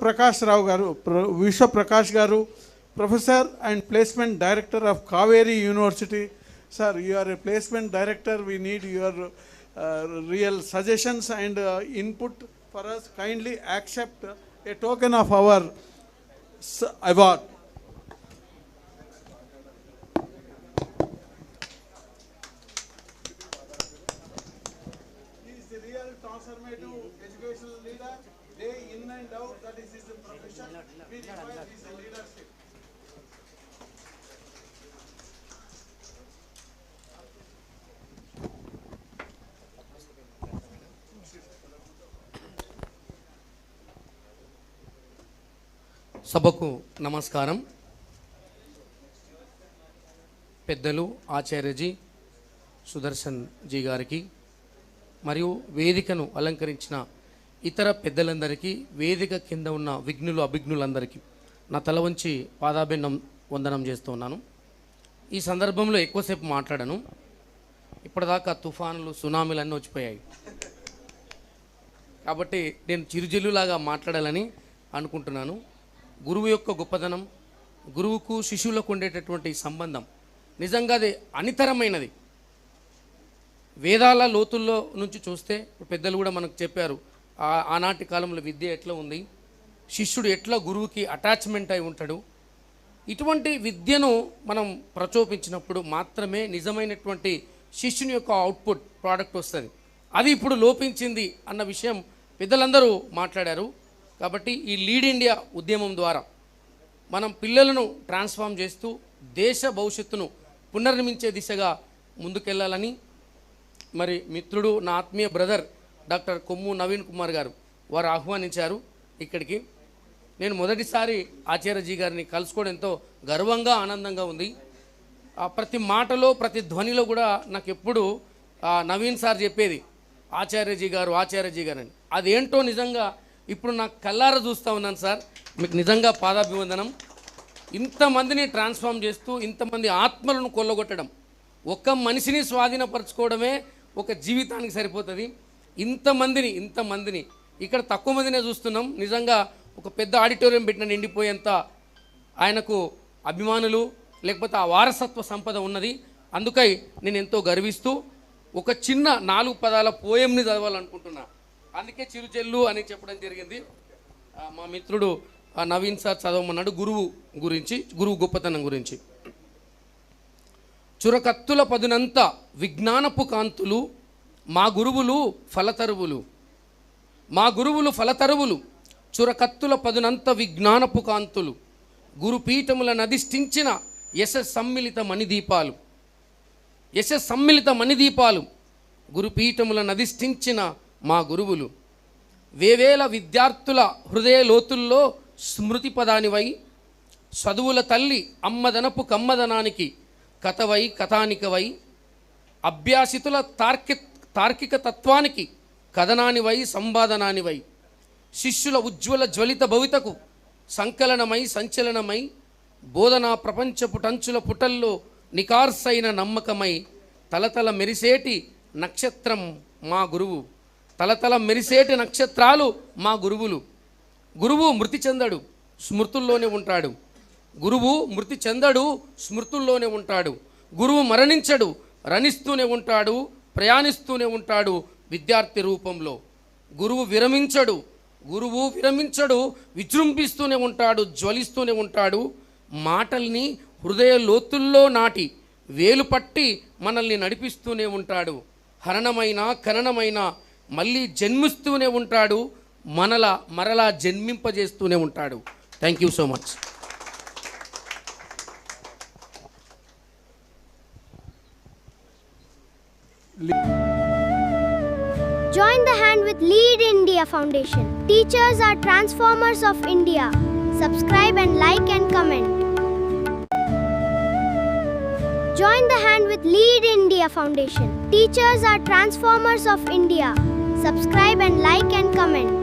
Prakash Rao garu, Vishwa Prakash garu, Professor and Placement Director of Kaveri University. Sir, you are a placement director. We need your real suggestions and input for us. Kindly accept a token of our award. He is the real transformative educational leader. Day in and out, that is his profession. We require his leadership. సభకు నమస్కారం. పెద్దలు Acharyaji Sudarshan G గారికి మరియు వేదికను అలంకరించిన ఇతర పెద్దలందరికీ, వేదిక కింద ఉన్న విఘ్నులు అభిఘ్నులందరికీ నా తల వంచి వందనం చేస్తూ ఉన్నాను. ఈ సందర్భంలో ఎక్కువసేపు మాట్లాడను. ఇప్పటిదాకా తుఫానులు సునామీలు అన్నీ వచ్చిపోయాయి కాబట్టి నేను చిరుజిల్లులాగా మాట్లాడాలని అనుకుంటున్నాను. గురువు యొక్క గొప్పదనం, గురువుకు శిష్యులకు ఉండేటటువంటి సంబంధం నిజంగా అది అనితరమైనది. వేదాల లోతుల్లో నుంచి చూస్తే పెద్దలు కూడా మనకు చెప్పారు, ఆనాటి కాలంలో విద్య ఎట్లా ఉంది, శిష్యుడు ఎట్లా గురువుకి అటాచ్మెంట్ అయి ఉంటాడు. ఇటువంటి విద్యను మనం ప్రచోపించినప్పుడు మాత్రమే నిజమైనటువంటి శిష్యుని యొక్క అవుట్పుట్ ప్రోడక్ట్ వస్తుంది. అది ఇప్పుడు లోపించింది అన్న విషయం పెద్దలందరూ మాట్లాడారు. కాబట్టి ఈ లీడ్ ఇండియా ఉద్యమం ద్వారా మనం పిల్లలను ట్రాన్స్ఫార్మ్ చేస్తూ దేశ భవిష్యత్తును పునర్నిర్మించే దిశగా ముందుకెళ్ళాలని మరి మిత్రుడు, నా ఆత్మీయ బ్రదర్ డాక్టర్ కొమ్ము నవీన్ కుమార్ గారు వారు ఆహ్వానించారు ఇక్కడికి. నేను మొదటిసారి ఆచార్యజీ గారిని కలుసుకోవడం ఎంతో గర్వంగా, ఆనందంగా ఉంది. ప్రతి మాటలో, ప్రతి ధ్వనిలో కూడా నాకు ఎప్పుడు నవీన్ సార్ చెప్పేది ఆచార్యజీ గారు అని. అదేంటో నిజంగా ఇప్పుడు నాకు కళ్ళారా చూస్తూ ఉన్నాను సార్. మీకు నిజంగా పాదాభివందనం. ఇంతమందిని ట్రాన్స్ఫార్మ్ చేస్తూ ఇంతమంది ఆత్మలను కొల్లగొట్టడం, ఒక్క మనిషిని స్వాధీనపరచుకోవడమే ఒక జీవితానికి సరిపోతుంది. ఇంతమందిని ఇక్కడ తక్కువ మందినే చూస్తున్నాం. నిజంగా ఒక పెద్ద ఆడిటోరియం పెట్టిన నిండిపోయేంత ఆయనకు అభిమానులు, లేకపోతే ఆ వారసత్వ సంపద ఉన్నది. అందుకై నేను ఎంతో గర్విస్తూ ఒక చిన్న 4 పదాల పోయంని చదవాలనుకుంటున్నా. అందుకే చిరుచెల్లు అని చెప్పడం జరిగింది. మా మిత్రుడు నవీన్ సార్ చదవమన్నాడు గురువు గురించి, గురువు గొప్పతనం గురించి. చురకత్తుల పదునంత విజ్ఞానపు కాంతులు మా గురువులు ఫలతరువులు, మా గురువులు ఫలతరువులు, చురకత్తుల పదునంత విజ్ఞానపు కాంతులు, గురుపీఠముల నధిష్ఠించిన యశస్సమ్మిళిత మణిదీపాలు, యశస్సమ్మిళిత మణిదీపాలు, గురుపీఠముల నధిష్ఠించిన మా గురువులు, వేవేల విద్యార్థుల హృదయ లోతుల్లో స్మృతి పదానివై, చదువుల తల్లి అమ్మదనపు కమ్మదనానికి కథవై కథానికవై, అభ్యాసితుల తార్కిక తత్వానికి కథనానివై సంవాదనానివై, శిష్యుల ఉజ్వల జ్వలిత భవితకు సంకలనమై సంచలనమై, బోధనా ప్రపంచపు టంచుల పుటల్లో నికార్సైన నమ్మకమై, తలతల మెరిసేటి నక్షత్రం మా గురువు, తలతల మెరిసేటి నక్షత్రాలు మా గురువులు. గురువు మృతి చెందడు, స్మృతుల్లోనే ఉంటాడు. గురువు మృతి చెందడు, స్మృతుల్లోనే ఉంటాడు. గురువు మరణించడు, రణిస్తూనే ఉంటాడు, ప్రయాణిస్తూనే ఉంటాడు విద్యార్థి రూపంలో. గురువు విరమించడు, విజృంభిస్తూనే ఉంటాడు, జ్వలిస్తూనే ఉంటాడు. మాటల్ని హృదయ లోతుల్లో నాటి వేలు పట్టి మనల్ని నడిపిస్తూనే ఉంటాడు. హరణమైన ఖననమైన మళ్ళీ జన్మిస్తూనే ఉంటాడు, మరలా జన్మింపజేస్తూనే ఉంటాడు. Thank you so much. Join the hand with Lead India Foundation. Teachers are transformers of India. Subscribe and like and comment. Join the hand with Lead India Foundation. Teachers are transformers of India. Subscribe and like and comment.